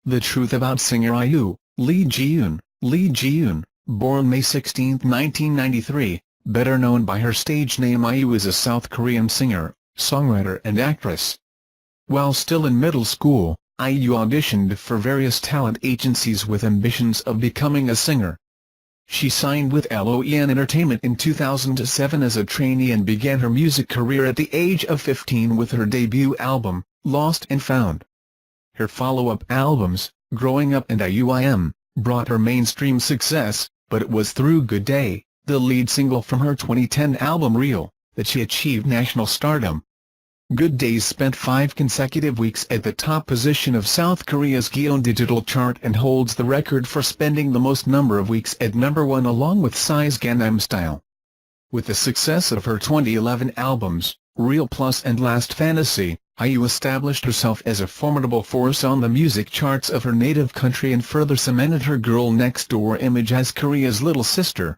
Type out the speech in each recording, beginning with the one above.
The Truth About Singer IU, Lee Ji-eun. Lee Ji-eun, born May 16, 1993, better known by her stage name IU, is a South Korean singer, songwriter and actress. While still in middle school, IU auditioned for various talent agencies with ambitions of becoming a singer. She signed with LOEN Entertainment in 2007 as a trainee and began her music career at the age of 15 with her debut album, Lost and Found. Her follow-up albums, Growing Up and IUIM, brought her mainstream success, but it was through Good Day, the lead single from her 2010 album Real, that she achieved national stardom. Good Day spent 5 consecutive weeks at the top position of South Korea's Ji-eun digital chart and holds the record for spending the most number of weeks at #1 along with Psy's Gangnam Style. With the success of her 2011 albums, Real Plus and Last Fantasy, IU established herself as a formidable force on the music charts of her native country and further cemented her girl next door image as Korea's little sister.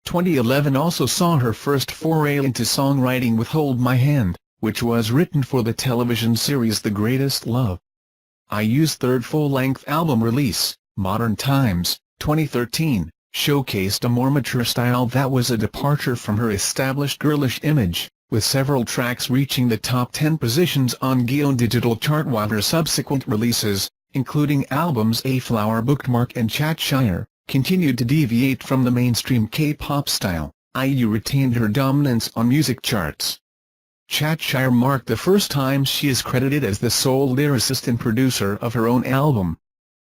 2011 also saw her first foray into songwriting with Hold My Hand, which was written for the television series The Greatest Love. IU's third full-length album release, Modern Times, 2013, showcased a more mature style that was a departure from her established girlish image, with several tracks reaching the top 10 positions on Ji-eun digital chart, while her subsequent releases, including albums A Flower Bookmark and Chatshire, continued to deviate from the mainstream K-pop style. IU retained her dominance on music charts. Chatshire marked the first time she is credited as the sole lyricist and producer of her own album.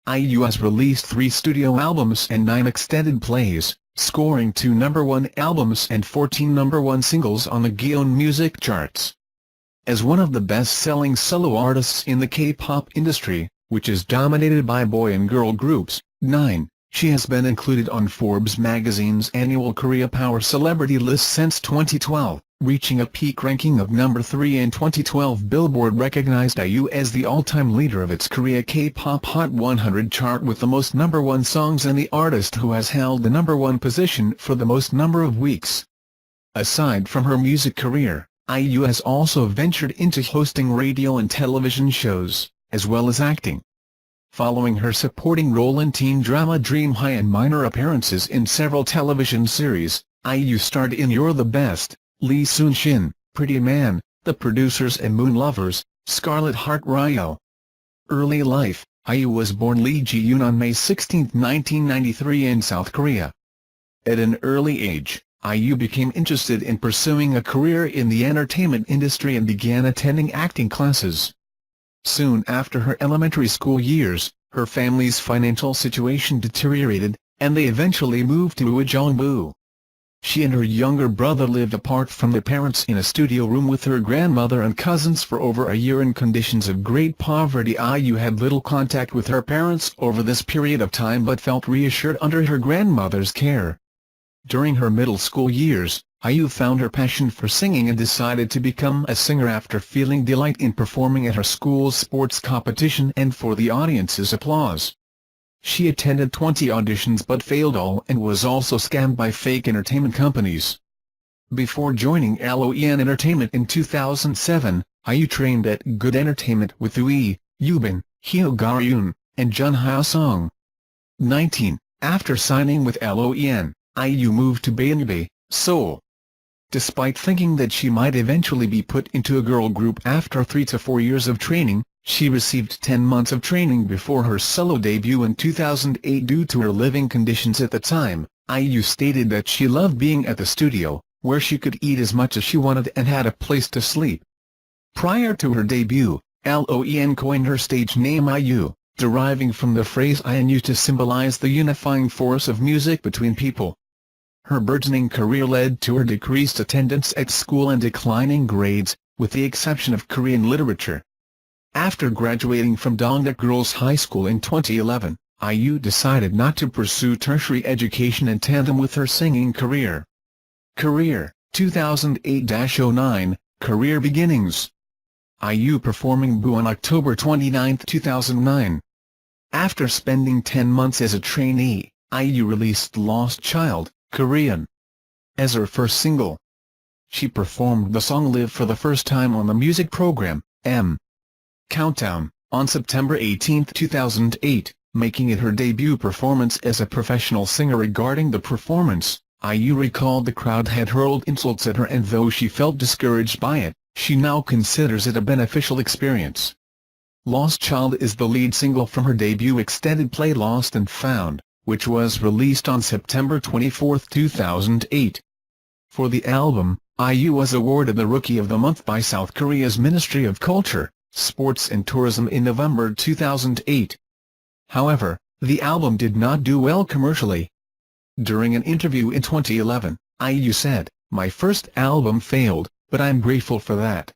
IU has released 3 studio albums and 9 extended plays, scoring 2 #1 albums and 14 #1 singles on the Ji-eun music charts. As one of the best-selling solo artists in the K-pop industry, which is dominated by boy and girl groups, she has been included on Forbes magazine's annual Korea Power Celebrity list since 2012, reaching a peak ranking of number 3 in 2012. Billboard recognized IU as the all-time leader of its Korea K-pop Hot 100 chart with the most #1 songs and the artist who has held the #1 position for the most number of weeks. Aside from her music career, IU has also ventured into hosting radio and television shows, as well as acting. Following her supporting role in teen drama Dream High and minor appearances in several television series, IU starred in You're the Best, Lee Soon-shin, Pretty Man, The Producers and Moon Lovers, Scarlet Heart Ryo. Early life: IU was born Lee Ji-eun on May 16, 1993 in South Korea. At an early age, IU became interested in pursuing a career in the entertainment industry and began attending acting classes. Soon after her elementary school years, her family's financial situation deteriorated, and they eventually moved to Uijeongbu. She and her younger brother lived apart from their parents in a studio room with her grandmother and cousins for over a year in conditions of great poverty. IU had little contact with her parents over this period of time but felt reassured under her grandmother's care. During her middle school years, IU found her passion for singing and decided to become a singer after feeling delight in performing at her school's sports competition and for the audience's applause. She attended 20 auditions but failed all and was also scammed by fake entertainment companies. Before joining LOEN Entertainment in 2007, IU trained at Good Entertainment with Lee, Yubin, Hyo Ga-eun, and Jun Ha-sung. After signing with LOEN, IU moved to Baeonbay, Seoul. Despite thinking that she might eventually be put into a girl group after 3 to 4 years of training, she received 10 months of training before her solo debut in 2008. Due to her living conditions at the time, IU stated that she loved being at the studio, where she could eat as much as she wanted and had a place to sleep. Prior to her debut, LOEN coined her stage name IU, deriving from the phrase INU to symbolize the unifying force of music between people. Her burgeoning career led to her decreased attendance at school and declining grades, with the exception of Korean literature. After graduating from Dongdaek Girls High School in 2011, IU decided not to pursue tertiary education in tandem with her singing career. 2008-09, Career Beginnings. IU performing Boo on October 29, 2009. After spending 10 months as a trainee, IU released Lost Child, Korean, as her first single. She performed the song Live for the first time on the music program, M! Countdown, on September 18, 2008, making it her debut performance as a professional singer. Regarding the performance, IU recalled the crowd had hurled insults at her, and though she felt discouraged by it, she now considers it a beneficial experience. Lost Child is the lead single from her debut extended play Lost and Found, which was released on September 24, 2008. For the album, IU was awarded the Rookie of the Month by South Korea's Ministry of Culture, Sports and Tourism in November 2008. However, the album did not do well commercially. During an interview in 2011, IU said, "My first album failed, but I'm grateful for that.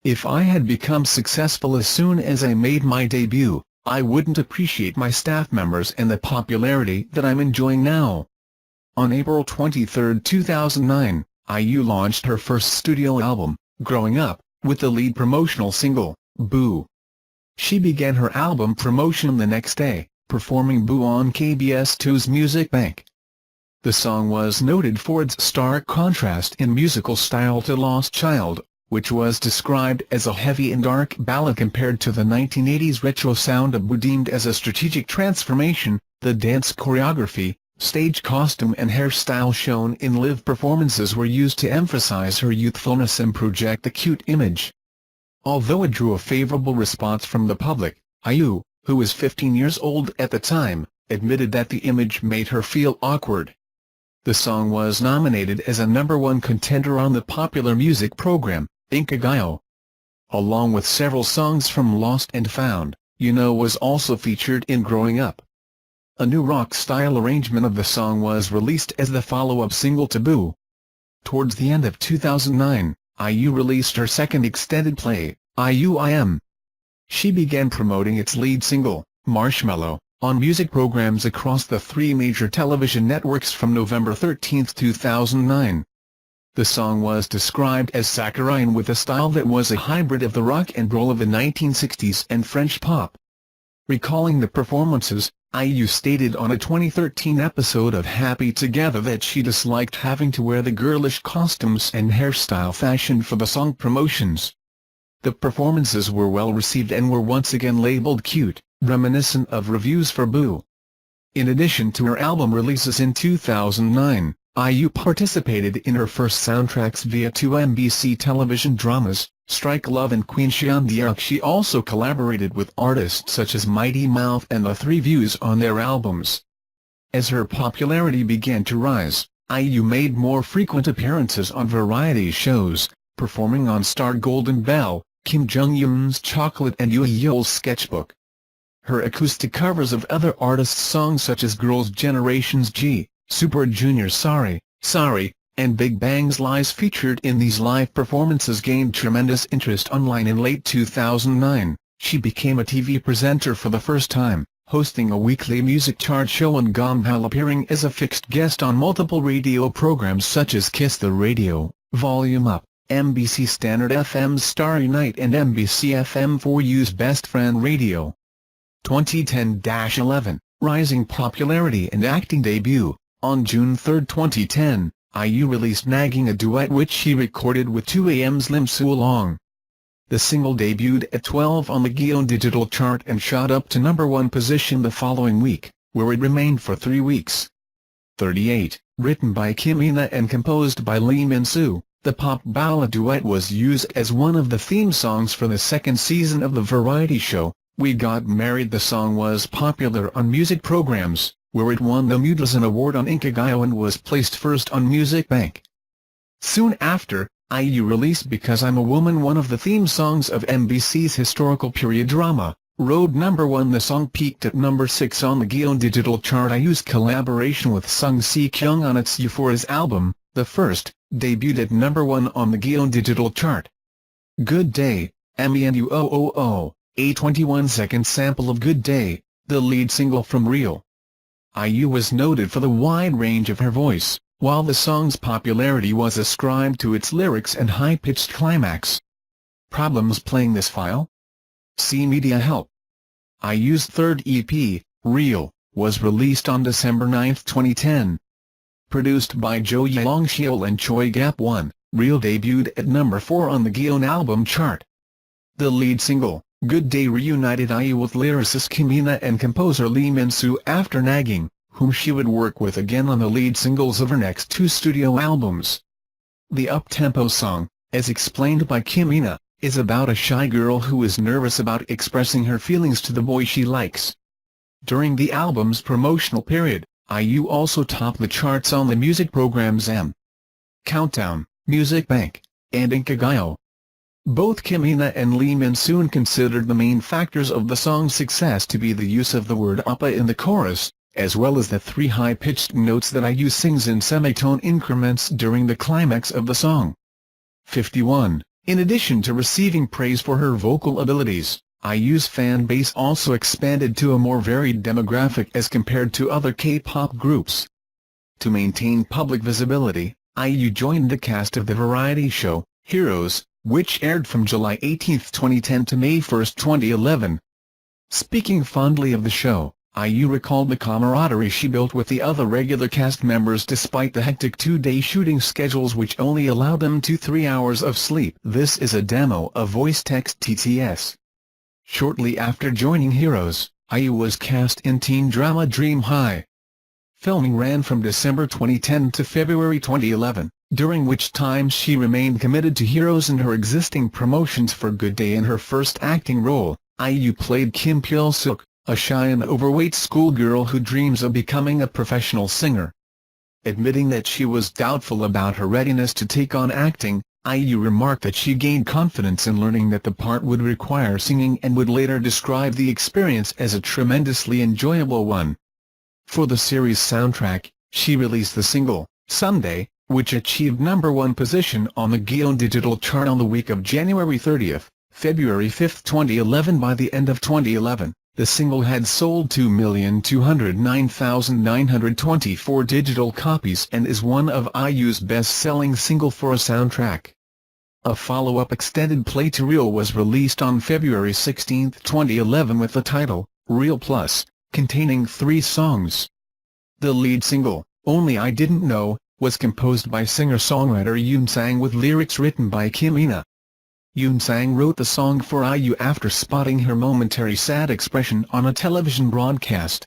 If I had become successful as soon as I made my debut, I wouldn't appreciate my staff members and the popularity that I'm enjoying now." On April 23, 2009, IU launched her first studio album, Growing Up, with the lead promotional single, Boo. She began her album promotion the next day, performing Boo on KBS2's Music Bank. The song was noted for its stark contrast in musical style to Lost Child, which was described as a heavy and dark ballad compared to the 1980s retro sound of Boo. Deemed as a strategic transformation, the dance choreography, stage costume and hairstyle shown in live performances were used to emphasize her youthfulness and project the cute image. Although it drew a favorable response from the public, IU, who was 15 years old at the time, admitted that the image made her feel awkward. The song was nominated as a #1 contender on the popular music program, Inkigayo. Along with several songs from Lost and Found, You Know was also featured in Growing Up. A new rock-style arrangement of the song was released as the follow-up single to Boo. Towards the end of 2009, IU released her second extended play, IUIM. She began promoting its lead single, Marshmallow, on music programs across the 3 major television networks from November 13, 2009. The song was described as saccharine with a style that was a hybrid of the rock and roll of the 1960s and French pop. Recalling the performances, IU stated on a 2013 episode of Happy Together that she disliked having to wear the girlish costumes and hairstyle fashioned for the song promotions. The performances were well received and were once again labeled cute, reminiscent of reviews for Boo. In addition to her album releases in 2009, IU participated in her first soundtracks via 2 MBC television dramas, Strike Love and Queen Shandiak. She also collaborated with artists such as Mighty Mouth and The Three Views on their albums. As her popularity began to rise, IU made more frequent appearances on variety shows, performing on Star Golden Bell, Kim Jong-un's Chocolate and Yoo Yeol's Sketchbook. Her acoustic covers of other artists' songs such as Girls' Generation's G, Super Junior's Sorry, Sorry, and Big Bang's Lies featured in these live performances gained tremendous interest online. In late 2009, she became a TV presenter for the first time, hosting a weekly music chart show on Gombal, appearing as a fixed guest on multiple radio programs such as Kiss the Radio, Volume Up, MBC Standard FM's Starry Night and MBC FM4U's Best Friend Radio. 2010-11, rising popularity and acting debut. On June 3, 2010, IU released Nagging, a duet which she recorded with 2AM's Lim Soo-long. The single debuted at 12 on the Ji-eun digital chart and shot up to #1 position the following week, where it remained for 3 weeks. 38, written by Kim Ina and composed by Lee Min-soo, the pop ballad duet was used as one of the theme songs for the second season of the variety show, We Got Married. The song was popular on music programs, where it won the Mudazan Award on Inkigayo and was placed first on Music Bank. Soon after, IU released Because I'm a Woman, one of the theme songs of MBC's historical period drama, Road #1. The song peaked at #6 on the Ji-eun digital chart. IU's collaboration with Sung Si-kyung on its Euphoria's album, The First, debuted at #1 on the Ji-eun digital chart. Good Day, MENUOOO, a 21-second sample of Good Day, the lead single from Real. IU was noted for the wide range of her voice, while the song's popularity was ascribed to its lyrics and high-pitched climax. Problems playing this file? See Media Help. IU's third EP, Real, was released on December 9, 2010. Produced by Jo Yeong-seol and Choi Gap-won, Real debuted at #4 on the Ji-eun album chart. The lead single, Good Day reunited IU with lyricist Kim Eun and composer Lee Min-soo after nagging, whom she would work with again on the lead singles of her next two studio albums. The up-tempo song, as explained by Kim Eun, is about a shy girl who is nervous about expressing her feelings to the boy she likes. During the album's promotional period, IU also topped the charts on the music programs M! Countdown, Music Bank, and Inkigayo. Both Kim Eun and Lee Min-soo considered the main factors of the song's success to be the use of the word oppa in the chorus, as well as the three high-pitched notes that IU sings in semitone increments during the climax of the song. 51. In addition to receiving praise for her vocal abilities, IU's fan base also expanded to a more varied demographic as compared to other K-pop groups. To maintain public visibility, IU joined the cast of the variety show, Heroes, which aired from July 18, 2010 to May 1, 2011. Speaking fondly of the show, IU recalled the camaraderie she built with the other regular cast members despite the hectic two-day shooting schedules which only allowed them 2-3 hours of sleep. This is a demo of voice text TTS. Shortly after joining Heroes, IU was cast in teen drama Dream High. Filming ran from December 2010 to February 2011, during which time she remained committed to Heroes and her existing promotions for Good Day. In her first acting role, IU played Kim Pyeol-suk, a shy and overweight schoolgirl who dreams of becoming a professional singer. Admitting that she was doubtful about her readiness to take on acting, IU remarked that she gained confidence in learning that the part would require singing and would later describe the experience as a tremendously enjoyable one. For the series soundtrack, she released the single, Sunday, which achieved #1 position on the Ji-eun digital chart on the week of January 30, February 5, 2011. By the end of 2011, the single had sold 2,209,924 digital copies and is one of IU's best-selling single for a soundtrack. A follow-up extended play to Real was released on February 16, 2011 with the title, Real Plus, containing 3 songs. The lead single, Only I Didn't Know, was composed by singer-songwriter Yoon Sang with lyrics written by Kim Eun. Yoon Sang wrote the song for IU after spotting her momentary sad expression on a television broadcast.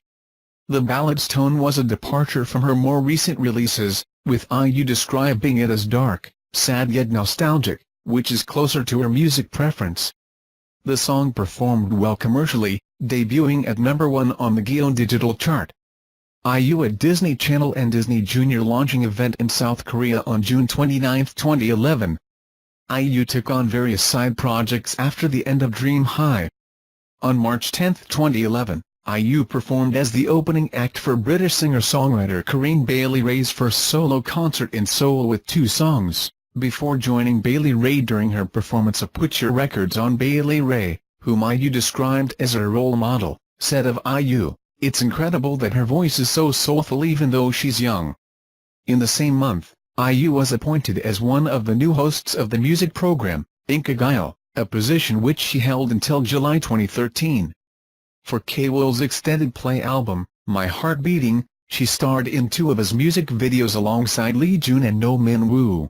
The ballad's tone was a departure from her more recent releases, with IU describing it as dark, sad yet nostalgic, which is closer to her music preference. The song performed well commercially, debuting at #1 on the Ji-eun digital chart. IU at Disney Channel and Disney Junior launching event in South Korea on June 29, 2011. IU took on various side projects after the end of Dream High. On March 10, 2011, IU performed as the opening act for British singer-songwriter Corinne Bailey Rae's first solo concert in Seoul with 2 songs, before joining Bailey Rae during her performance of Put Your Records On. Bailey Rae, whom IU described as her role model, said of IU, "It's incredible that her voice is so soulful even though she's young." In the same month, IU was appointed as one of the new hosts of the music program, Inkigayo, a position which she held until July 2013. For K-Will's extended play album, My Heart Beating, she starred in 2 of his music videos alongside Lee Ji-eun and No Min-woo.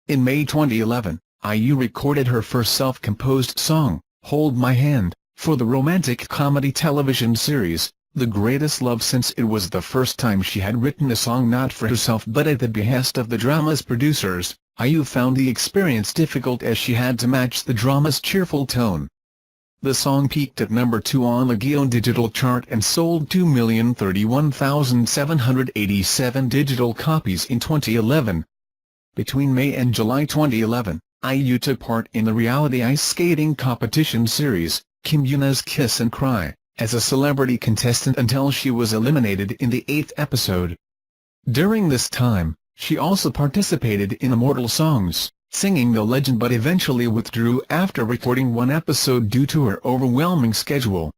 In May 2011, IU recorded her first self-composed song, Hold My Hand, for the romantic comedy television series, The Greatest Love. Since it was the first time she had written a song not for herself but at the behest of the drama's producers, IU found the experience difficult as she had to match the drama's cheerful tone. The song peaked at #2 on the Ji-eun digital chart and sold 2,031,787 digital copies in 2011. Between May and July 2011, IU took part in the reality ice skating competition series, Kim Eun's Kiss and Cry, as a celebrity contestant until she was eliminated in the 8th episode. During this time, she also participated in Immortal Songs, singing The Legend, but eventually withdrew after recording 1 episode due to her overwhelming schedule.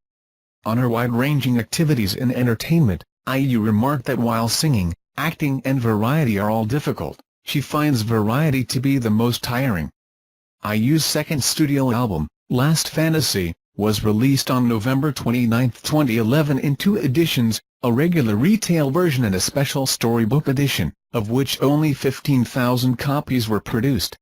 On her wide-ranging activities in entertainment, IU remarked that while singing, acting and variety are all difficult, she finds variety to be the most tiring. IU's second studio album, Last Fantasy, was released on November 29, 2011 in 2 editions, a regular retail version and a special storybook edition, of which only 15,000 copies were produced.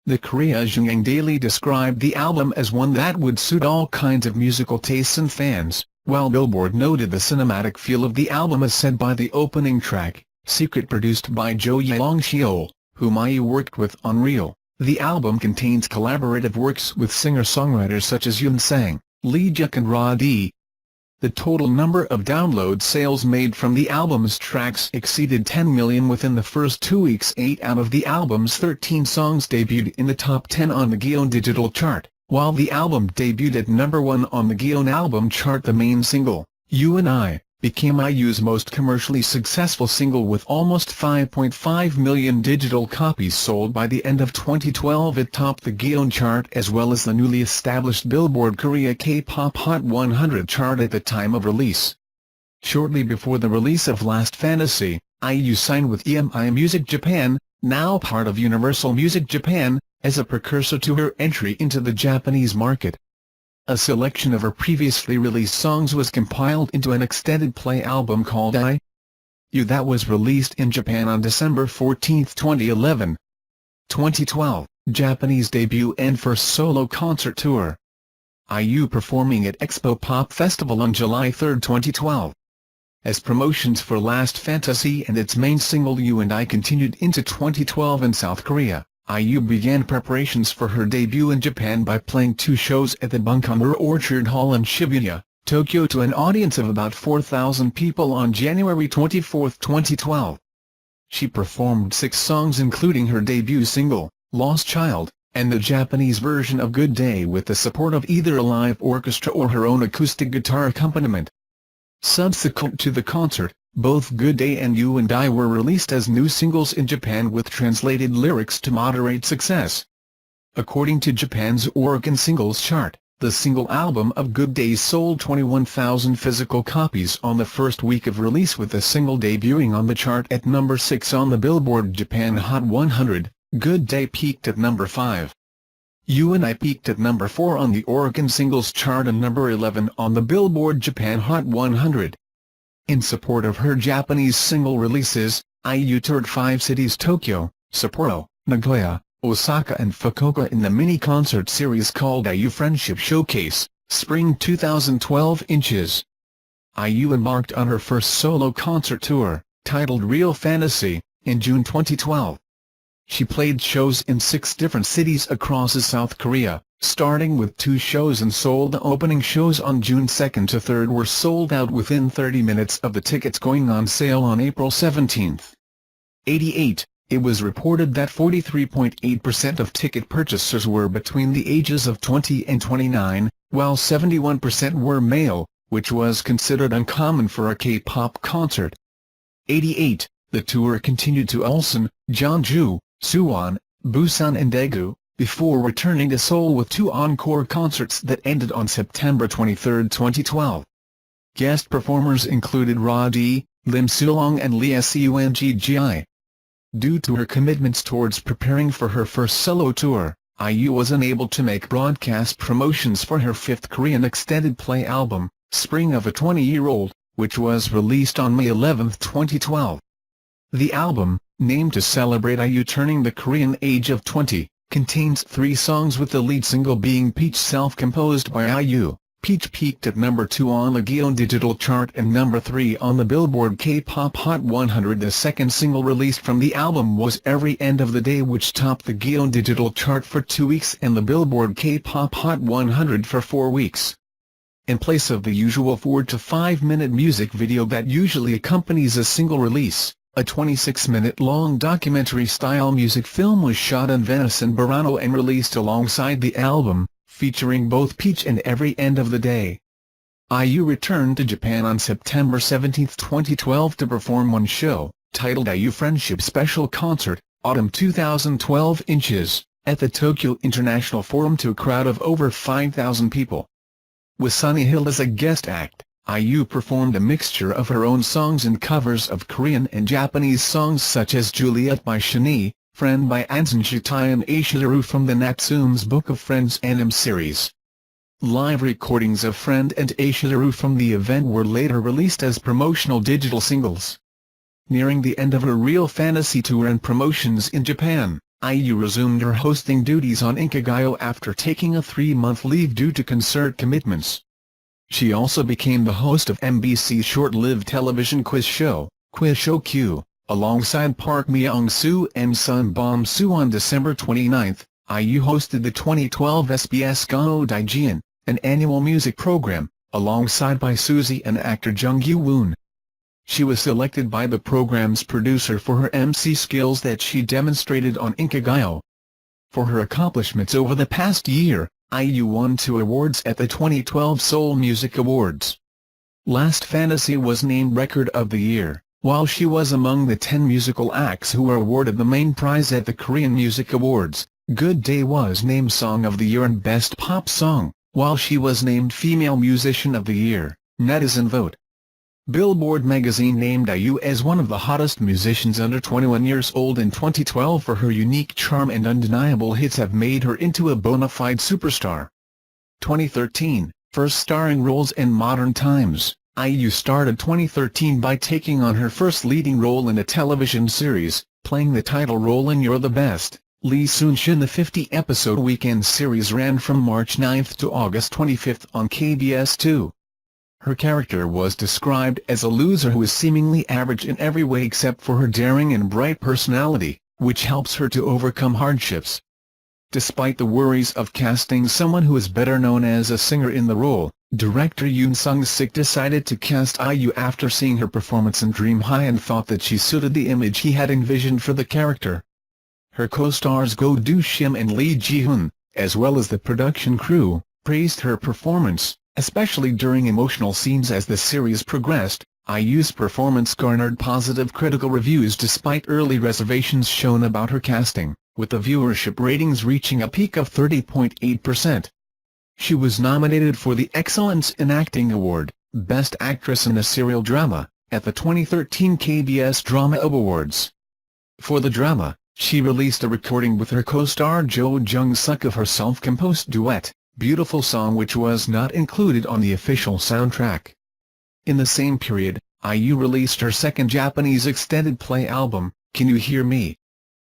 The Korea Jungang Daily described the album as one that would suit all kinds of musical tastes and fans, while Billboard noted the cinematic feel of the album as said by the opening track, Secret, produced by Jo Yeong-seol, whom IU worked with on Real. The album contains collaborative works with singer-songwriters such as Yoon Sang, Lee Juk and Ra D. The total number of download sales made from the album's tracks exceeded 10 million within the first 2 weeks. 8 out of the album's 13 songs debuted in the top 10 on the Ji-eun digital chart, while the album debuted at number 1 on the Ji-eun album chart. The main single, You and I, became IU's most commercially successful single with almost 5.5 million digital copies sold by the end of 2012. It topped the Ji-eun chart as well as the newly established Billboard Korea K-pop Hot 100 chart at the time of release. Shortly before the release of Last Fantasy, IU signed with EMI Music Japan, now part of Universal Music Japan, as a precursor to her entry into the Japanese market. A selection of her previously released songs was compiled into an extended play album called IU that was released in Japan on December 14, 2011. 2012, Japanese debut and first solo concert tour. IU performing at Expo Pop Festival on July 3, 2012. As promotions for Last Fantasy and its main single You and I continued into 2012 in South Korea, IU began preparations for her debut in Japan by playing 2 shows at the Bunkamura Orchard Hall in Shibuya, Tokyo to an audience of about 4,000 people on January 24, 2012. She performed 6 songs including her debut single, Lost Child, and the Japanese version of Good Day with the support of either a live orchestra or her own acoustic guitar accompaniment. Subsequent to the concert, both Good Day and You and I were released as new singles in Japan with translated lyrics to moderate success. According to Japan's Oricon Singles Chart, the single album of Good Day sold 21,000 physical copies on the first week of release, with the single debuting on the chart at number 6 on the Billboard Japan Hot 100. Good Day peaked at number 5. You and I peaked at number 4 on the Oricon Singles Chart and number 11 on the Billboard Japan Hot 100. In support of her Japanese single releases, IU toured 5 cities: Tokyo, Sapporo, Nagoya, Osaka and Fukuoka in the mini-concert series called IU Friendship Showcase, Spring 2012. IU embarked on her first solo concert tour, titled Real Fantasy, in June 2012. She played shows in 6 different cities across South Korea, starting with 2 shows in Seoul. The opening shows on June 2 to 3 were sold out within 30 minutes of the tickets going on sale on April 17. 88. It was reported that 43.8% of ticket purchasers were between the ages of 20 and 29, while 71% were male, which was considered uncommon for a K-pop concert. 88. The tour continued to Ulsan, Jeonju, Suwon, Busan and Daegu, before returning to Seoul with 2 encore concerts that ended on September 23, 2012. Guest performers included Ra D, Lim Sulong and Lee Seung-gi. Due to her commitments towards preparing for her first solo tour, IU was unable to make broadcast promotions for her 5th Korean extended play album, Spring of a 20-Year-Old, which was released on May 11, 2012. The album, named to celebrate IU turning the Korean age of 20, contains 3 songs, with the lead single being Peach, self-composed by IU. Peach peaked at number 2 on the Ji-eun digital chart and number 3 on the Billboard K-pop Hot 100. The second single released from the album was Every End of the Day, which topped the Ji-eun digital chart for 2 weeks and the Billboard K-pop Hot 100 for 4 weeks. In place of the usual 4 to 5 minute music video that usually accompanies a single release, a 26-minute-long documentary-style music film was shot in Venice and Burano and released alongside the album, featuring both Peach and Every End of the Day. IU returned to Japan on September 17, 2012 to perform one show, titled IU Friendship Special Concert, Autumn 2012, at the Tokyo International Forum to a crowd of over 5,000 people. With Sunny Hill as a guest act, IU performed a mixture of her own songs and covers of Korean and Japanese songs such as Juliet by Shani, Friend by Anson Shitai and Aishiru from the Natsume's Book of Friends anime series. Live recordings of Friend and Aishiru from the event were later released as promotional digital singles. Nearing the end of her Real Fantasy tour and promotions in Japan, IU resumed her hosting duties on Inkigayo after taking a 3-month leave due to concert commitments. She also became the host of MBC's short-lived television quiz show, Quiz Show Q, alongside Park Myung-soo and Sun Bom-soo. On December 29, IU hosted the 2012 SBS Gano Ji-eun, an annual music program, alongside by Suzy and actor Jung Gi-woon. She was selected by the program's producer for her MC skills that she demonstrated on Inkigayo. For her accomplishments over the past year, IU won 2 awards at the 2012 Seoul Music Awards. Last Fantasy was named Record of the Year, while she was among the 10 musical acts who were awarded the main prize at the Korean Music Awards. Good Day was named Song of the Year and Best Pop Song, while she was named Female Musician of the Year, Netizen Vote. Billboard magazine named IU as one of the hottest musicians under 21 years old in 2012 for her unique charm and undeniable hits have made her into a bona fide superstar. 2013, first starring roles in Modern Times. IU started 2013 by taking on her first leading role in a television series, playing the title role in You're the Best, Lee Soon-shin. The 50-episode weekend series ran from March 9 to August 25 on KBS 2. Her character was described as a loser who is seemingly average in every way except for her daring and bright personality, which helps her to overcome hardships. Despite the worries of casting someone who is better known as a singer in the role, director Yoon Sung-sik decided to cast IU after seeing her performance in Dream High and thought that she suited the image he had envisioned for the character. Her co-stars Go Do-shim and Lee Ji-eun, as well as the production crew, praised her performance, especially during emotional scenes. As the series progressed, IU's performance garnered positive critical reviews despite early reservations shown about her casting, with the viewership ratings reaching a peak of 30.8%. She was nominated for the Excellence in Acting Award, Best Actress in a Serial Drama, at the 2013 KBS Drama Awards. For the drama, she released a recording with her co-star Jo Jung-suk of her self-composed duet, Beautiful Song, which was not included on the official soundtrack. In the same period, IU released her second Japanese extended play album, Can You Hear Me?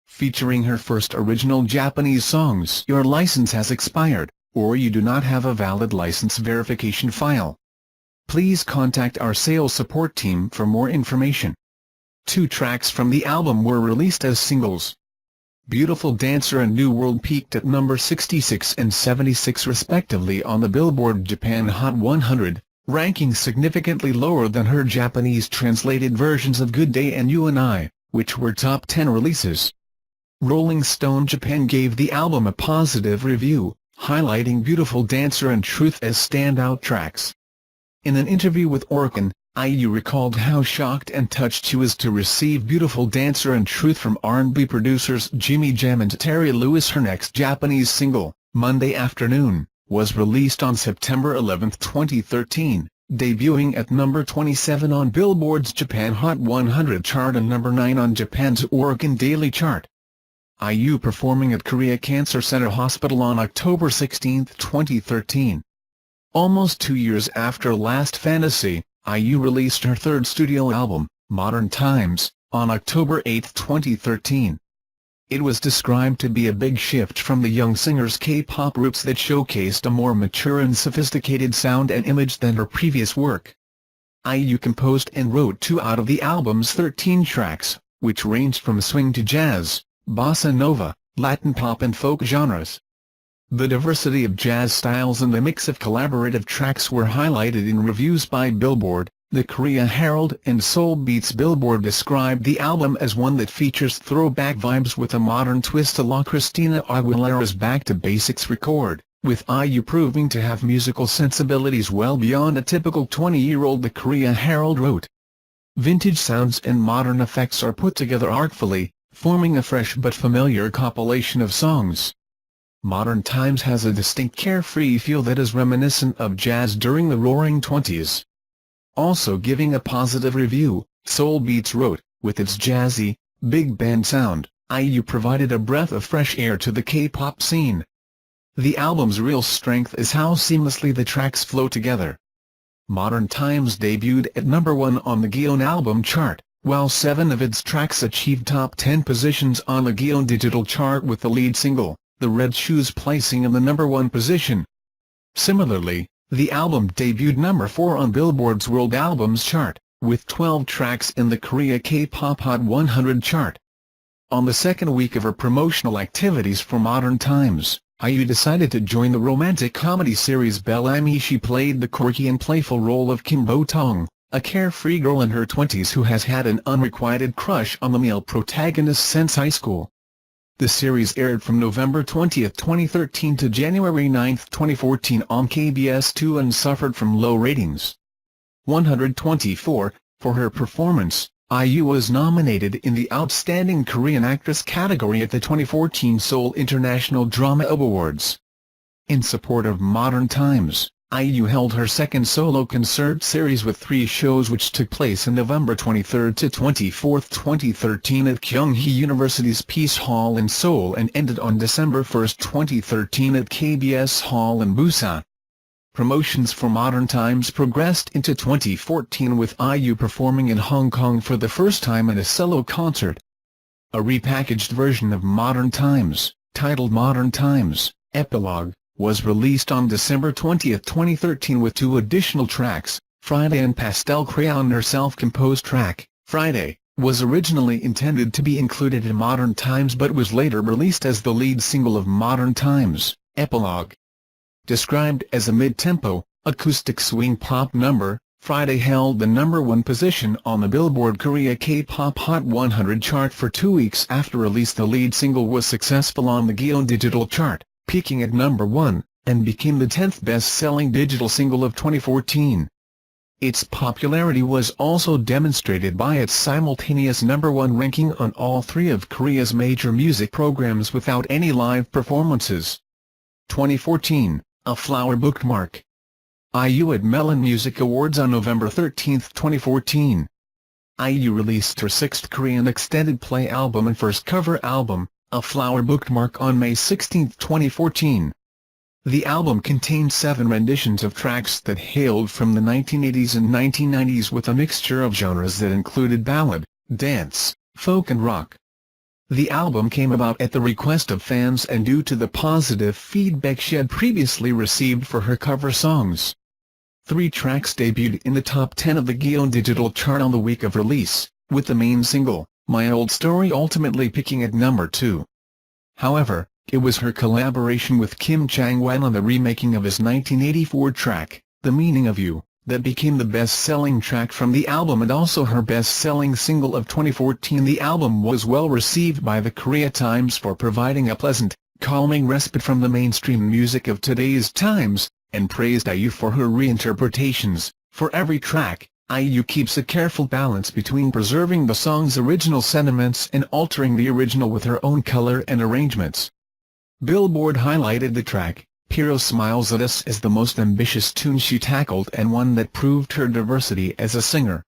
Featuring her first original Japanese songs. Your license has expired, or you do not have a valid license verification file. Please contact our sales support team for more information. 2 tracks from the album were released as singles. Beautiful Dancer and New World peaked at number 66 and 76 respectively on the Billboard Japan Hot 100, ranking significantly lower than her Japanese translated versions of Good Day and You and I, which were top 10 releases. Rolling Stone Japan gave the album a positive review, highlighting Beautiful Dancer and Truth as standout tracks. In an interview with Oricon, IU recalled how shocked and touched she was to receive Beautiful Dancer and Truth from R&B producers Jimmy Jam and Terry Lewis. Her next Japanese single, Monday Afternoon, was released on September 11, 2013, debuting at number 27 on Billboard's Japan Hot 100 chart and number 9 on Japan's Oricon Daily Chart. IU performing at Korea Cancer Center Hospital on October 16, 2013. Almost 2 years after Last Fantasy, IU released her third studio album, Modern Times, on October 8, 2013. It was described to be a big shift from the young singer's K-pop roots that showcased a more mature and sophisticated sound and image than her previous work. IU composed and wrote 2 out of the album's 13 tracks, which ranged from swing to jazz, bossa nova, Latin pop and folk genres. The diversity of jazz styles and the mix of collaborative tracks were highlighted in reviews by Billboard, the Korea Herald and Soul Beats. Billboard described the album as one that features throwback vibes with a modern twist a la Christina Aguilera's Back to Basics record, with IU proving to have musical sensibilities well beyond a typical 20-year-old. The Korea Herald wrote, "Vintage sounds and modern effects are put together artfully, forming a fresh but familiar compilation of songs. Modern Times has a distinct carefree feel that is reminiscent of jazz during the Roaring Twenties." Also giving a positive review, Soul Beats wrote, "With its jazzy, big band sound, IU provided a breath of fresh air to the K-pop scene. The album's real strength is how seamlessly the tracks flow together." Modern Times debuted at number 1 on the Ji-eun album chart, while 7 of its tracks achieved top 10 positions on the Ji-eun digital chart, with the lead single, The Red Shoes, placing in the number 1 position. Similarly, the album debuted number 4 on Billboard's World Albums chart, with 12 tracks in the Korea K-pop Hot 100 chart. On the second week of her promotional activities for Modern Times, IU decided to join the romantic comedy series Bellamy. She played the quirky and playful role of Kim Bo-tong, a carefree girl in her 20s who has had an unrequited crush on the male protagonist since high school. The series aired from November 20, 2013 to January 9, 2014 on KBS2 and suffered from low ratings. 124. For her performance, IU was nominated in the Outstanding Korean Actress category at the 2014 Seoul International Drama Awards. In support of Modern Times, IU held her second solo concert series with 3 shows which took place in November 23 to 24, 2013 at Kyunghee University's Peace Hall in Seoul and ended on December 1, 2013 at KBS Hall in Busan. Promotions for Modern Times progressed into 2014 with IU performing in Hong Kong for the first time in a solo concert. A repackaged version of Modern Times, titled Modern Times, Epilogue, was released on December 20, 2013 with 2 additional tracks. Friday and Pastel Crayon. Her self-composed track, Friday, was originally intended to be included in Modern Times but was later released as the lead single of Modern Times, Epilogue. Described as a mid-tempo, acoustic swing pop number, Friday held the number 1 position on the Billboard Korea K-pop Hot 100 chart for 2 weeks after release. The lead single was successful on the Ji-eun digital chart, peaking at number 1, and became the 10th best-selling digital single of 2014. Its popularity was also demonstrated by its simultaneous number 1 ranking on all 3 of Korea's major music programs without any live performances. 2014. A Flower Bookmark. IU at Melon Music Awards on November 13, 2014. IU released her 6th Korean extended play album and first cover album, A Flower Bookmark, on May 16, 2014. The album contained 7 renditions of tracks that hailed from the 1980s and 1990s with a mixture of genres that included ballad, dance, folk and rock. The album came about at the request of fans and due to the positive feedback she had previously received for her cover songs. 3 tracks debuted in the top 10 of the Ji-eun digital chart on the week of release, with the main single, My Old Story, ultimately peaking at number 2. However, it was her collaboration with Kim Chang-won on the remaking of his 1984 track, The Meaning of You, that became the best-selling track from the album and also her best-selling single of 2014. The album was well received by the Korea Times for providing a pleasant, calming respite from the mainstream music of today's times, and praised IU for her reinterpretations. For every track, IU keeps a careful balance between preserving the song's original sentiments and altering the original with her own color and arrangements. Billboard highlighted the track, Piro Smiles at Us, as the most ambitious tune she tackled and one that proved her diversity as a singer.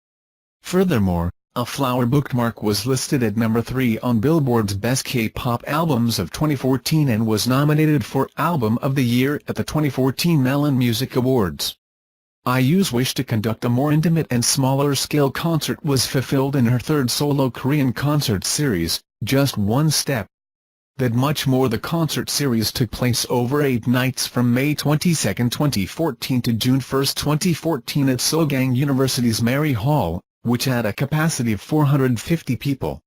Furthermore, A Flower Bookmark was listed at number 3 on Billboard's Best K-pop Albums of 2014 and was nominated for Album of the Year at the 2014 Melon Music Awards. IU's wish to conduct a more intimate and smaller-scale concert was fulfilled in her 3rd solo Korean concert series, Just One Step. That much more. The concert series took place over 8 nights from May 22, 2014 to June 1, 2014 at Sogang University's Mary Hall, which had a capacity of 450 people.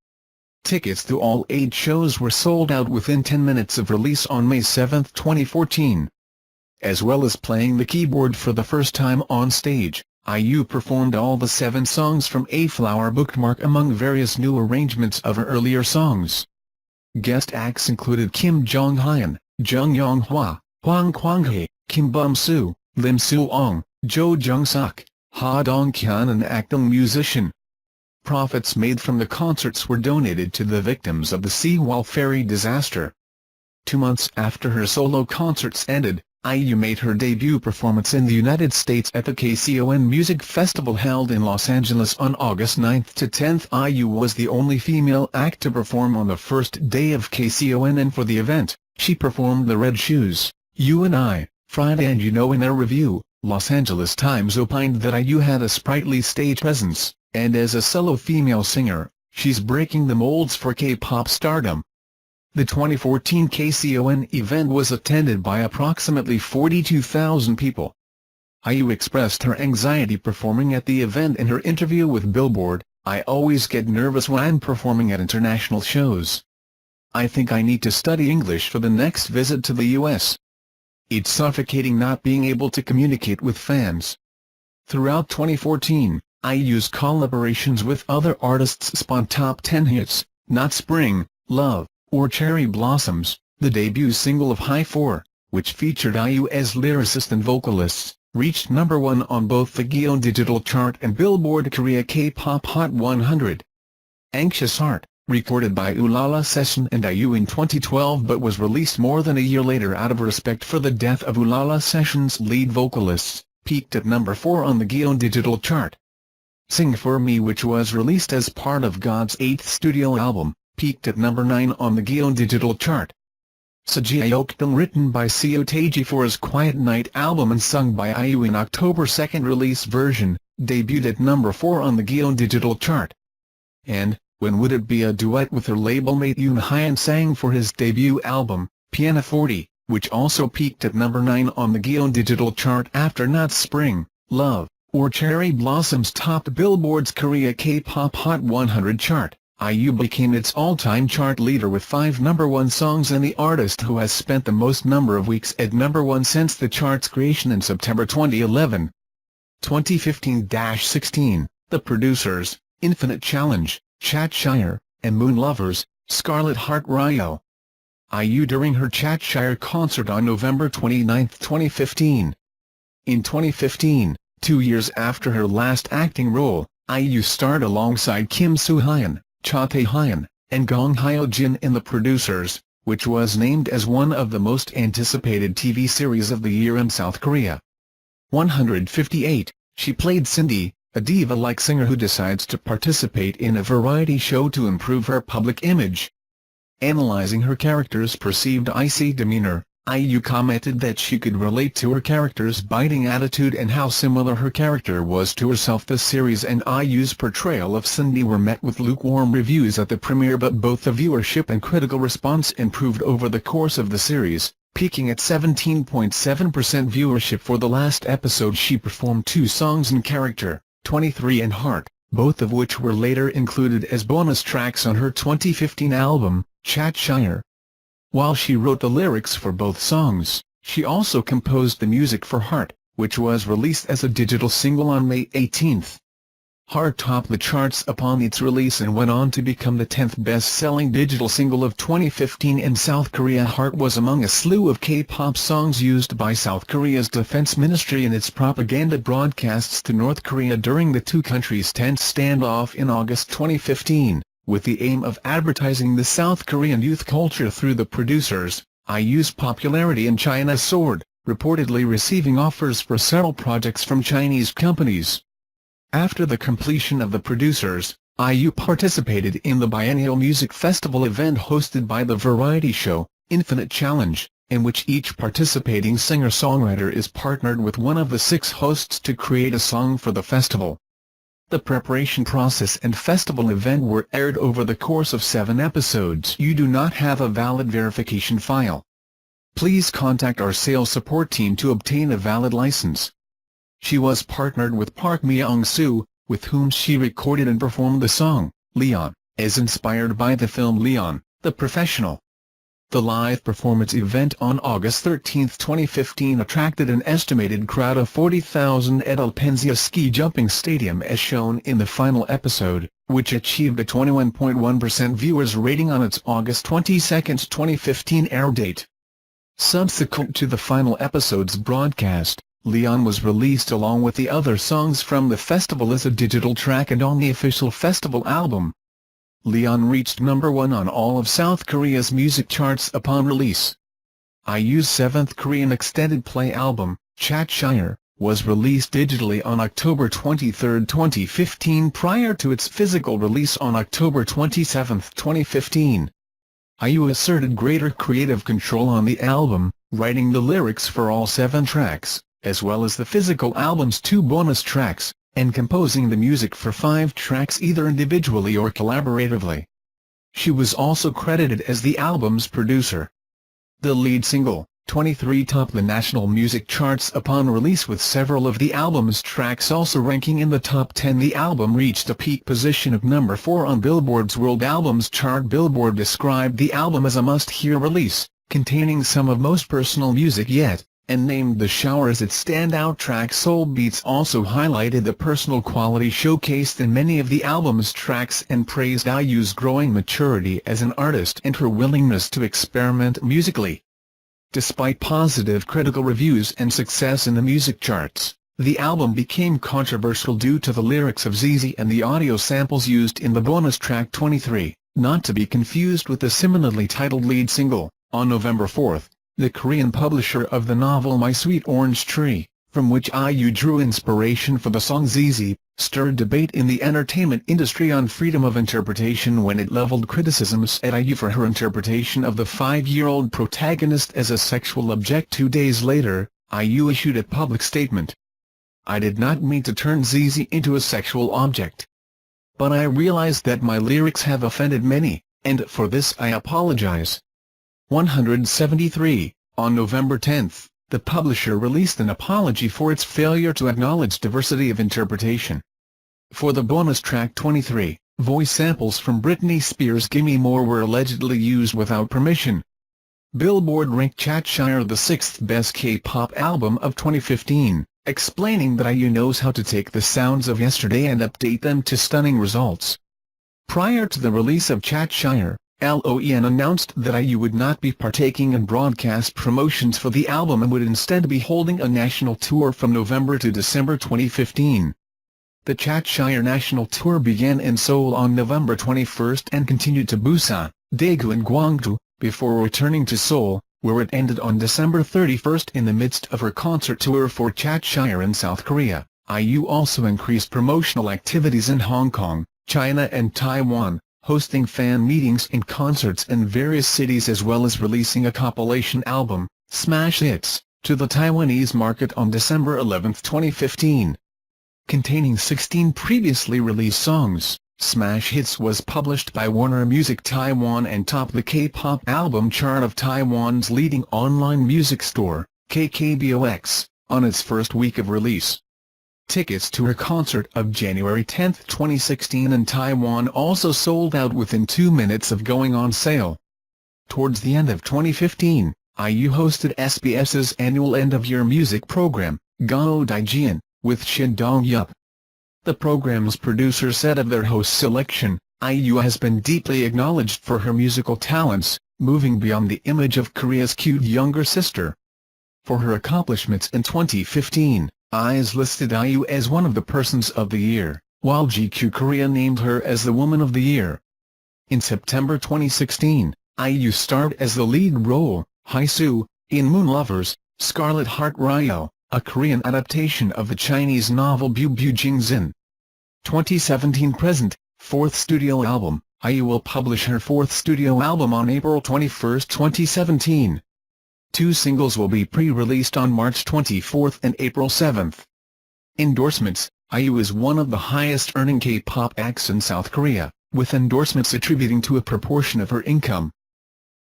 Tickets to all 8 shows were sold out within 10 minutes of release on May 7, 2014. As well as playing the keyboard for the first time on stage, IU performed all the 7 songs from A Flower Bookmark among various new arrangements of her earlier songs. Guest acts included Kim Jong-hyun, Jung Yong-hwa, Hwang Kwang-hae, Kim Bum-soo, Lim Soo-ong, Jo Jung-suk, Ha Dong-kyun, and acting musician. Profits made from the concerts were donated to the victims of the Sewol ferry disaster. 2 months after her solo concerts ended, IU made her debut performance in the United States at the KCON Music Festival held in Los Angeles on August 9 to 10. IU was the only female act to perform on the first day of KCON, and for the event, she performed The Red Shoes, You and I, Friday. And in their review, Los Angeles Times opined that IU had a sprightly stage presence, and as a solo female singer, she's breaking the molds for K-pop stardom. The 2014 KCON event was attended by approximately 42,000 people. IU expressed her anxiety performing at the event in her interview with Billboard. "I always get nervous when I'm performing at international shows. I think I need to study English for the next visit to the US. It's suffocating not being able to communicate with fans." Throughout 2014, IU's collaborations with other artists spawned top 10 hits, Not Spring, Love, or Cherry Blossoms. The debut single of High 4, which featured IU as lyricist and vocalist, reached number 1 on both the Ji-eun digital chart and Billboard Korea K-pop Hot 100. Anxious Heart, recorded by Ulala Session and IU in 2012 but was released more than a year later out of respect for the death of Ulala Session's lead vocalist, peaked at number 4 on the Ji-eun digital chart. Sing For Me, which was released as part of God's 8th studio album, peaked at number 9 on the Ji-eun digital chart. Ji-eun, written by Seo Taiji for his Quiet Night album and sung by IU in October 2nd release version, debuted at number 4 on the Ji-eun digital chart. And, When Would It Be, a duet with her label mate Yoon Hyun sang for his debut album, Piano 40, which also peaked at number 9 on the Ji-eun digital chart after Not Spring, Love, or Cherry Blossoms topped Billboard's Korea K-pop Hot 100 chart. IU became its all-time chart leader with 5 number 1 songs and the artist who has spent the most number of weeks at number 1 since the chart's creation in September 2011. 2015-16, The Producers, Infinite Challenge, Chatshire, and Moon Lovers, Scarlet Heart Ryo. IU during her Chatshire concert on November 29, 2015. In 2015, 2 years after her last acting role, IU starred alongside Kim Soo-hyun, Cha Tae-hyun, and Gong Hyo-jin in The Producers, which was named as one of the most anticipated TV series of the year in South Korea. 158, she played Cindy, a diva-like singer who decides to participate in a variety show to improve her public image. Analyzing her character's perceived icy demeanor, IU commented that she could relate to her character's biting attitude and how similar her character was to herself. The series and IU's portrayal of Cindy were met with lukewarm reviews at the premiere, but both the viewership and critical response improved over the course of the series, peaking at 17.7% viewership for the last episode. She performed 2 songs in character, 23 and Heart, both of which were later included as bonus tracks on her 2015 album, Chatshire. While she wrote the lyrics for both songs, she also composed the music for Heart, which was released as a digital single on May 18. Heart topped the charts upon its release and went on to become the 10th best-selling digital single of 2015 in South Korea. Heart was among a slew of K-pop songs used by South Korea's defense ministry in its propaganda broadcasts to North Korea during the two countries' tense standoff in August 2015. With the aim of advertising the South Korean youth culture through The Producers, IU's popularity in China soared, reportedly receiving offers for several projects from Chinese companies. After the completion of The Producers, IU participated in the biennial music festival event hosted by the variety show, Infinite Challenge, in which each participating singer-songwriter is partnered with one of the 6 hosts to create a song for the festival. The preparation process and festival event were aired over the course of 7 episodes. You do not have a valid verification file. Please contact our sales support team to obtain a valid license. She was partnered with Park Myung-soo, with whom she recorded and performed the song, Leon, as inspired by the film Leon, the Professional. The live performance event on August 13, 2015 attracted an estimated crowd of 40,000 at Alpenzia Ski Jumping Stadium as shown in the final episode, which achieved a 21.1% viewers rating on its August 22, 2015 air date. Subsequent to the final episode's broadcast, Leon was released along with the other songs from the festival as a digital track and on the official festival album. Leon reached number 1 on all of South Korea's music charts upon release. IU's 7th Korean extended play album, Chatshire, was released digitally on October 23, 2015 prior to its physical release on October 27, 2015. IU asserted greater creative control on the album, writing the lyrics for all 7 tracks, as well as the physical album's 2 bonus tracks, and composing the music for 5 tracks either individually or collaboratively. She was also credited as the album's producer. The lead single, 23, topped the national music charts upon release, with several of the album's tracks also ranking in the top 10. The album reached a peak position of number 4 on Billboard's World Albums chart. Billboard described the album as a must-hear release, containing some of most personal music yet, and named The Shower as its standout track. Soul Beats also highlighted the personal quality showcased in many of the album's tracks and praised IU's growing maturity as an artist and her willingness to experiment musically. Despite positive critical reviews and success in the music charts, the album became controversial due to the lyrics of ZZ and the audio samples used in the bonus track 23, not to be confused with the similarly titled lead single. On November 4, the Korean publisher of the novel My Sweet Orange Tree, from which IU drew inspiration for the song ZZ, stirred debate in the entertainment industry on freedom of interpretation when it leveled criticisms at IU for her interpretation of the 5-year-old protagonist as a sexual object. 2 days later, IU issued a public statement. "I did not mean to turn ZZ into a sexual object. But I realized that my lyrics have offended many, and for this I apologize." 173. On November 10, the publisher released an apology for its failure to acknowledge diversity of interpretation. For the bonus track 23, voice samples from Britney Spears' Gimme More were allegedly used without permission. Billboard ranked Chatshire the 6th best K-pop album of 2015, explaining that IU knows how to take the sounds of yesterday and update them to stunning results. Prior to the release of Chatshire, LOEN announced that IU would not be partaking in broadcast promotions for the album and would instead be holding a national tour from November to December 2015. The Chatshire national tour began in Seoul on November 21 and continued to Busan, Daegu and Gwangju, before returning to Seoul, where it ended on December 31. In the midst of her concert tour for Chatshire in South Korea, IU also increased promotional activities in Hong Kong, China and Taiwan, hosting fan meetings and concerts in various cities, as well as releasing a compilation album, Smash Hits, to the Taiwanese market on December 11, 2015. Containing 16 previously released songs, Smash Hits was published by Warner Music Taiwan and topped the K-pop album chart of Taiwan's leading online music store, KKBOX, on its first week of release. Tickets to her concert of January 10, 2016 in Taiwan also sold out within 2 minutes of going on sale. Towards the end of 2015, IU hosted SBS's annual end-of-year music program, Gao Ji-eun, with Shin Dong-yup. The program's producer said of their host selection, IU has been deeply acknowledged for her musical talents, moving beyond the image of Korea's cute younger sister. For her accomplishments in 2015, IZ listed IU as one of the Persons of the Year, while GQ Korea named her as the Woman of the Year. In September 2016, IU starred as the lead role, Hae-soo, in Moon Lovers, Scarlet Heart Ryeo, a Korean adaptation of the Chinese novel Bu Bu Jingzin. 2017-present, 4th studio album. IU will publish her 4th studio album on April 21, 2017. 2 singles will be pre-released on March 24 and April 7. Endorsements. IU is one of the highest-earning K-pop acts in South Korea, with endorsements attributing to a proportion of her income.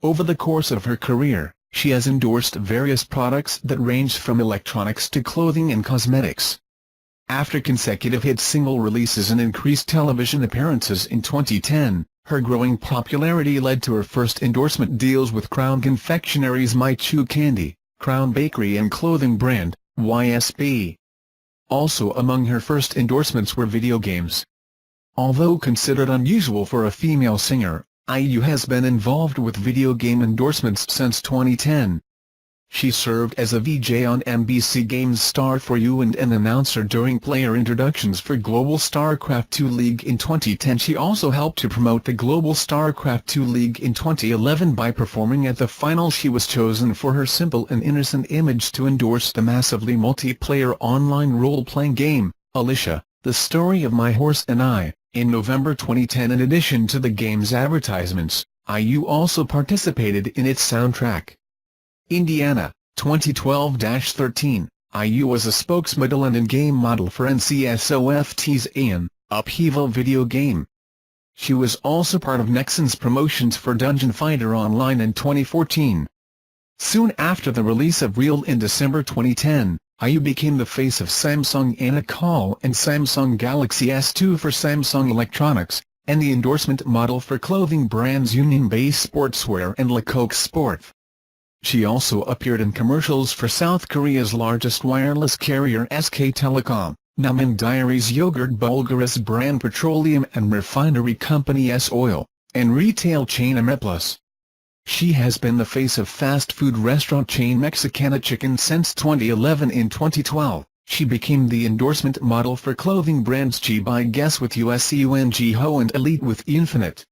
Over the course of her career, she has endorsed various products that range from electronics to clothing and cosmetics. After consecutive hit single releases and increased television appearances in 2010, her growing popularity led to her first endorsement deals with Crown Confectionary's My Chew Candy, Crown Bakery and clothing brand, YSB. Also among her first endorsements were video games. Although considered unusual for a female singer, IU has been involved with video game endorsements since 2010. She served as a VJ on MBC Games' Star for You and an announcer during player introductions for Global StarCraft II League in 2010. She also helped to promote the Global StarCraft II League in 2011 by performing at the final. She was chosen for her simple and innocent image to endorse the massively multiplayer online role-playing game, Alicia, The Story of My Horse and I, in November 2010. In addition to the game's advertisements, IU also participated in its soundtrack. Indiana, 2012-13, IU was a spokesmodel and in-game model for NCSOFT's Ji-eun, Upheaval video game. She was also part of Nexon's promotions for Dungeon Fighter Online in 2014. Soon after the release of Real in December 2010, IU became the face of Samsung Anacall and Samsung Galaxy S2 for Samsung Electronics, and the endorsement model for clothing brands Union Base Sportswear and Lecoq Sport. She also appeared in commercials for South Korea's largest wireless carrier SK Telecom, Naman Diaries Yogurt Bulgaris brand Petroleum and Refinery Company S-Oil, and retail chain Ameplus. She has been the face of fast food restaurant chain Mexicana Chicken since 2011. In 2012, she became the endorsement model for clothing brands G by Guess with USEUN Ji-ho and Elite with Infinite.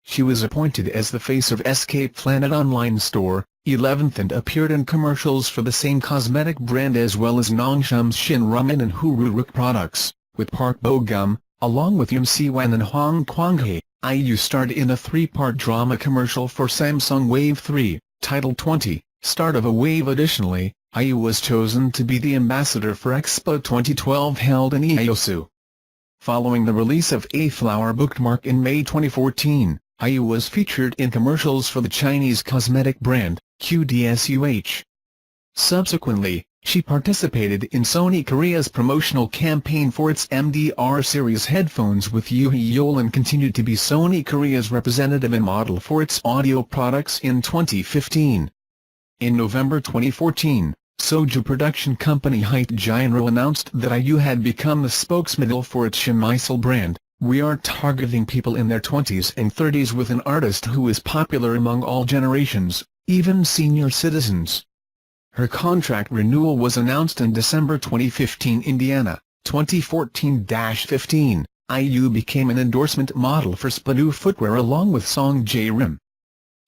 She was appointed as the face of SK Planet Online Store, 11th, and appeared in commercials for the same cosmetic brand as well as Nongshim's Shin Ramen and Hururuk products, with Park Bo Gum, along with Yoon Si-wan and Hong Kwang-hae. IU starred in a three-part drama commercial for Samsung Wave 3, titled 20, Start of a Wave. Additionally, IU was chosen to be the ambassador for Expo 2012 held in Yeosu. Following the release of A Flower Bookmark in May 2014, IU was featured in commercials for the Chinese cosmetic brand, QDSUH. Subsequently, she participated in Sony Korea's promotional campaign for its MDR series headphones with Yoo Hee-yeol and continued to be Sony Korea's representative and model for its audio products in 2015. In November 2014, Soju production company Hite Gyro announced that IU had become the spokesmodel for its Shimisul brand. We are targeting people in their 20s and 30s with an artist who is popular among all generations, even senior citizens. Her contract renewal was announced in December 2015. Indiana, 2014-15, IU became an endorsement model for Splitoo footwear along with Song Jae-rim.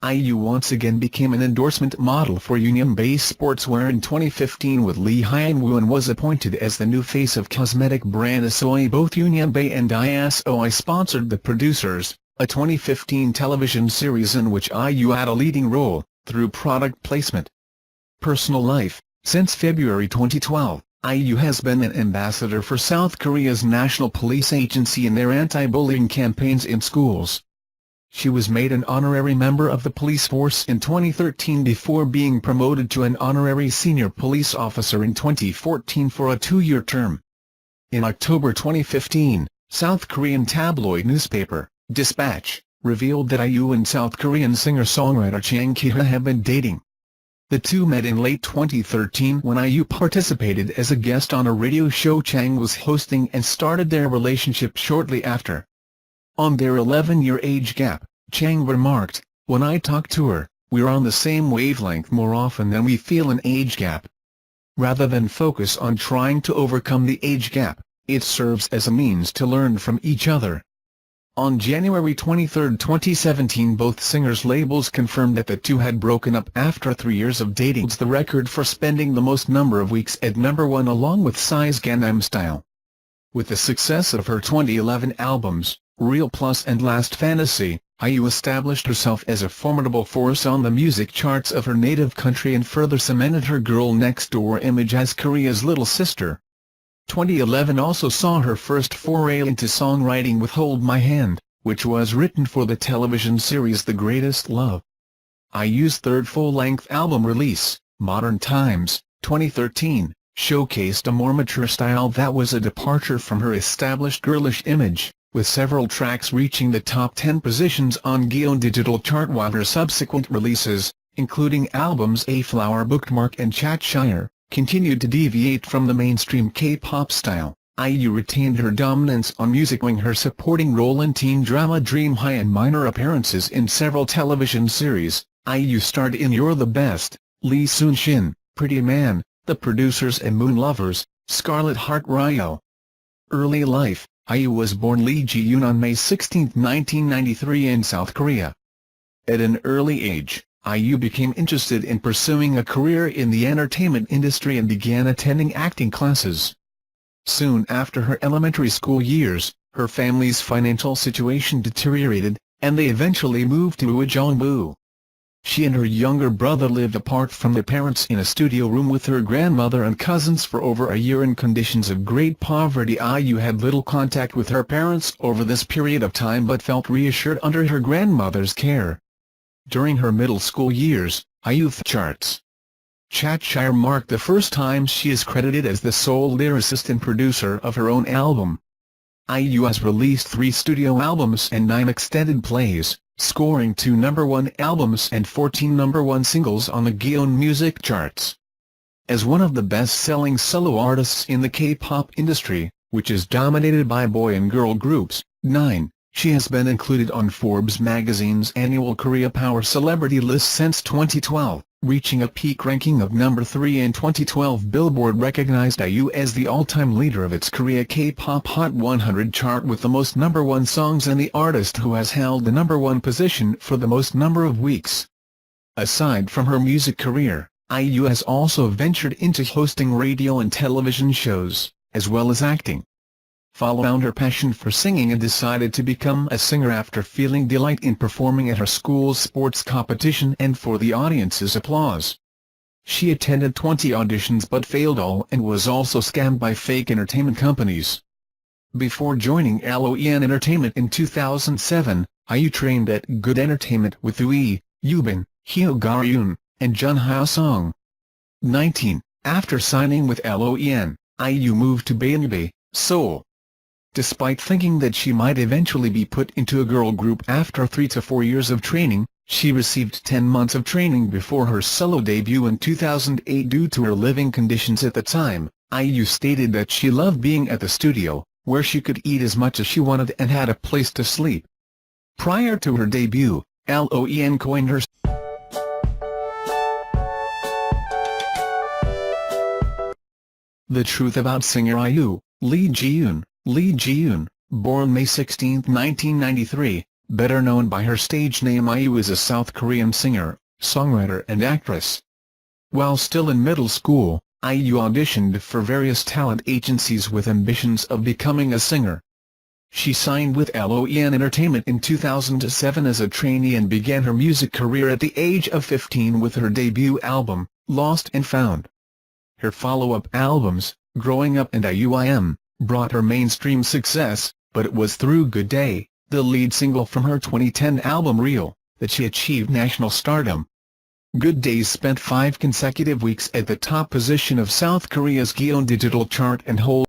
IU once again became an endorsement model for Union Base Sportswear in 2015 with Lee Hyun-woo and was appointed as the new face of cosmetic brand Asoy. Both Union Bay and ISOI sponsored The Producers, a 2015 television series in which IU had a leading role, through product placement. Personal life. Since February 2012, IU has been an ambassador for South Korea's National Police Agency in their anti-bullying campaigns in schools. She was made an honorary member of the police force in 2013 before being promoted to an honorary senior police officer in 2014 for a 2-year term. In October 2015, South Korean tabloid newspaper, Dispatch, revealed that IU and South Korean singer-songwriter Chang Ki-ha have been dating. The two met in late 2013 when IU participated as a guest on a radio show Chang was hosting and started their relationship shortly after. On their 11-year age gap, Chang remarked, "When I talk to her, we're on the same wavelength more often than we feel an age gap. Rather than focus on trying to overcome the age gap, it serves as a means to learn from each other." On January 23, 2017, both singers' labels confirmed that the two had broken up after 3 years of dating. It's the record for spending the most number of weeks at #1 along with Psy's Gangnam Style. With the success of her 2011 albums, Real Plus and Last Fantasy, IU established herself as a formidable force on the music charts of her native country and further cemented her girl next door image as Korea's little sister. 2011 also saw her first foray into songwriting with Hold My Hand, which was written for the television series The Greatest Love. IU's third full-length album release, Modern Times, 2013, showcased a more mature style that was a departure from her established girlish image, with several tracks reaching the top 10 positions on Ji-eun digital chart, while her subsequent releases, including albums A Flower Bookmark and Chatshire, continued to deviate from the mainstream K-pop style. IU retained her dominance on music, winning her supporting role in teen drama Dream High and minor appearances in several television series. IU starred in You're the Best, Lee Soon-shin, Pretty Man, The Producers and Moon Lovers, Scarlet Heart Ryo. Early life. IU was born Lee Ji-eun on May 16, 1993 in South Korea. At an early age, IU became interested in pursuing a career in the entertainment industry and began attending acting classes. Soon after her elementary school years, her family's financial situation deteriorated, and they eventually moved to Uijeongbu. She and her younger brother lived apart from their parents in a studio room with her grandmother and cousins for over a year in conditions of great poverty. IU had little contact with her parents over this period of time but felt reassured under her grandmother's care. During her middle school years, IU's charts. Chatshire marked the first time she is credited as the sole lyricist and producer of her own album. IU has released 3 studio albums and 9 extended plays, scoring 2 #1 albums and 14 #1 singles on the Ji-eun music charts. As one of the best-selling solo artists in the K-pop industry, which is dominated by boy and girl groups, she has been included on Forbes magazine's annual Korea Power Celebrity list since 2012, reaching a peak ranking of number 3 in 2012. Billboard recognized IU as the all-time leader of its Korea K-pop Hot 100 chart with the most #1 songs and the artist who has held the #1 position for the most number of weeks. Aside from her music career, IU has also ventured into hosting radio and television shows, as well as acting. Found her passion for singing and decided to become a singer after feeling delight in performing at her school's sports competition and for the audience's applause. She attended 20 auditions but failed all and was also scammed by fake entertainment companies. Before joining LOEN Entertainment in 2007, IU trained at Good Entertainment with Lee, Yubin, Hyo Ga-eun, and Jun Ha-sung. 19. After signing with LOEN, IU moved to Baekhyun, Seoul. Despite thinking that she might eventually be put into a girl group after 3 to 4 years of training, she received 10 months of training before her solo debut in 2008. Due to her living conditions at the time, IU stated that she loved being at the studio, where she could eat as much as she wanted and had a place to sleep. Prior to her debut, LOEN coined her The truth about singer IU, Lee Ji-eun. Lee Ji-eun, born May 16, 1993, better known by her stage name IU, is a South Korean singer, songwriter and actress. While still in middle school, IU auditioned for various talent agencies with ambitions of becoming a singer. She signed with LOEN Entertainment in 2007 as a trainee and began her music career at the age of 15 with her debut album, Lost and Found. Her follow-up albums, Growing Up and IUIM, brought her mainstream success, but it was through Good Day, the lead single from her 2010 album Real, that she achieved national stardom. Good Day spent 5 consecutive weeks at the top position of South Korea's Ji-eun digital chart and hold